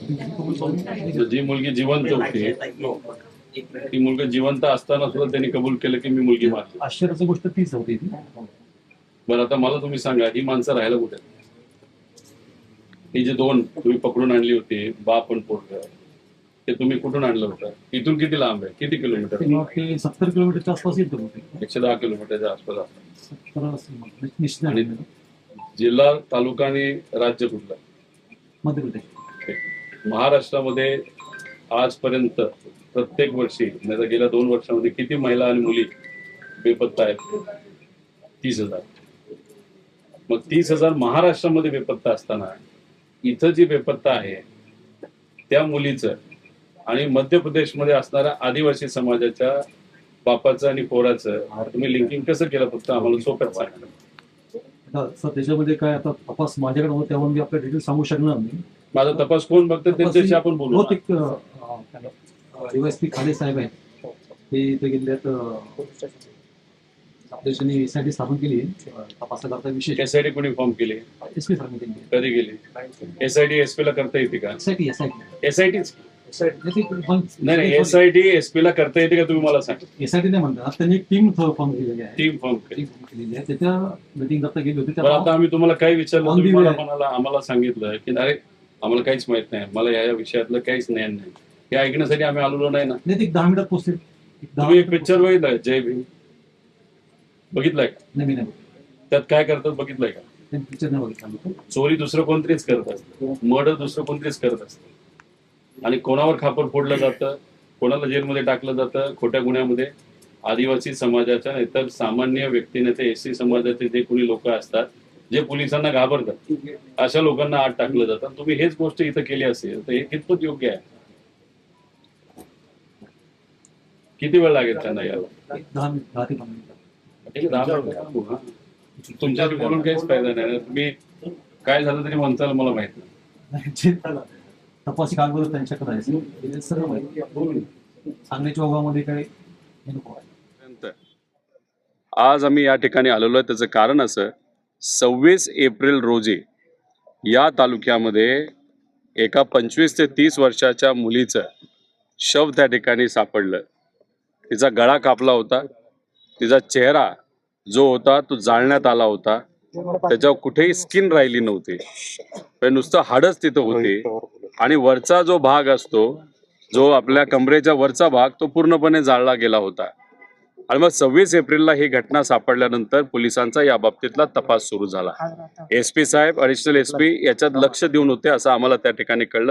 जी मुलगी जिवंत होती ती मुलगी जिवंत असताना सुद्धा त्यांनी कबूल केलं की मी मुलगी मारली. आश्चर्याची गोष्ट तीच होती ती. बरं आता मला तुम्ही सांगा ही माणसं राहायला कुठे आहेत? ही जे दोन तुम्ही पकडून आणली होती बाप आणि पोरग ते तुम्ही कुठून आणलं होतं? इथून किती लांब आहे? किती किलोमीटर? ते 70 किलोमीटरच्या आसपास येतं होते. 110 किलोमीटरच्या आसपास असतात. 70 असेल, निश्चित आणि नाही. जिल्हा तालुका आणि राज्य कुठलं? मध्य प्रदेश. महाराष्ट्रामध्ये आजपर्यंत प्रत्येक वर्षी नाही गेल्या 2 वर्षामध्ये किती महिला आणि मुली बेपत्ता आहेत? 30,000. मग 30,000 महाराष्ट्रामध्ये बेपत्ता असताना इथं जी बेपत्ता आहे त्या मुलीचं आणि मध्य प्रदेशमध्ये असणाऱ्या आदिवासी समाजाच्या बापाचं आणि पोराचं तुम्ही लिंकिंग कसं केलं? फक्त आम्हाला सोप्यात सांगा. सर त्याच्यामध्ये काय आता तपास माझ्याकडे होता त्यामुळे मी आपल्या डिटेल सांगू शकणार नाही. माझा तपास कोण बघतं त्यांच्याशी आपण बोलू. बहुतेक डीवायएसपी खाडे साहेब आहेत ते इथे गेल्यात. आपल्या त्यांनी एसआयटी स्थापन केली तपासाकरता विशेष. एसआयटी कोणी फॉर्म केली? एसपी सर केली. कधी गेली? एसआयटी एसपी ला करता येते का? एसआयटीच नाही, एसआयटी एसपी ला करता येते का तुम्ही मला सांगा. एसआयटी नाही म्हणतात, त्यांनी एक टीम फॉर्म केलेली आहे. टीम फॉर्म केलेली आहे. त्याच्या मीटिंग करता गेली होती. आता आम्ही तुम्हाला काही विचारलं तुम्ही मला आम्हाला सांगितलं की अरे आम्हाला काहीच माहित नाही, मला या विषयातलं काहीच ज्ञान नाही. हे ऐकण्यासाठी आम्ही आलेलो नाही ना. नाही, 10 मिनिटात पोहोचते. तुम्ही एक पिक्चर बघितलाय जय भीम? बघितलाय का? नाही, त्यात काय करतात बघितलंय का? पिक्चर नाही बघितला. चोरी दुसरं कोणतरीच करत असतं, मर्डर दुसरं कोणतरीच करत असतं आणि कोणावर खापर फोडलं जातं, कोणाला जेलमध्ये टाकलं जातं खोट्या गुन्ह्यामध्ये? आदिवासी समाजाच्या इतर सामान्य व्यक्तीने ते एससी समाजाचे जे कोणी लोक असतात जे पोलिसांना घाबरतात अशा लोकांना आत टाकलं जातं. तुम्ही हेच गोष्ट इथं केली असेल तर हे कितपत योग्य आहे? किती वेळ लागेल त्यांना यायला? 10 ते 15 मिनिटं. तुमच्यासाठी बोलून काहीच फायदा नाही. तुम्ही काय झालं तरी म्हणताल मला माहित नाही. तपासी कागद त्यांच्याकडे आहे सर्व माहिती सांगण्याच्या ओघामध्ये काही नको आहे. आज आम्ही या ठिकाणी आलेलो आहे त्याचं कारण असं, 26 एप्रिल रोजी या तालुक्यामध्ये एका 25 ते 30 वर्षाच्या मुलीचं शव त्या ठिकाणी सापडलं. तिचा गळा कापला होता, तिचा चेहरा जो होता तो जाळण्यात आला होता, त्याच्यावर कुठेही स्किन राहिली नव्हती, पण नुसतं हाडच तिथं होते आणि वरचा जो भाग असतो जो आपल्या कमरेच्या वरचा भाग तो पूर्णपणे जाळला गेला होता. आणि मग 26 एप्रिलला ही घटना सापडल्यानंतर पोलिसांचा या बाबतीतला तपास सुरू झाला. एसपी साहेब, ॲडिशनल एसपी याच्यात लक्ष देऊन होते असं आम्हाला त्या ठिकाणी कळलं.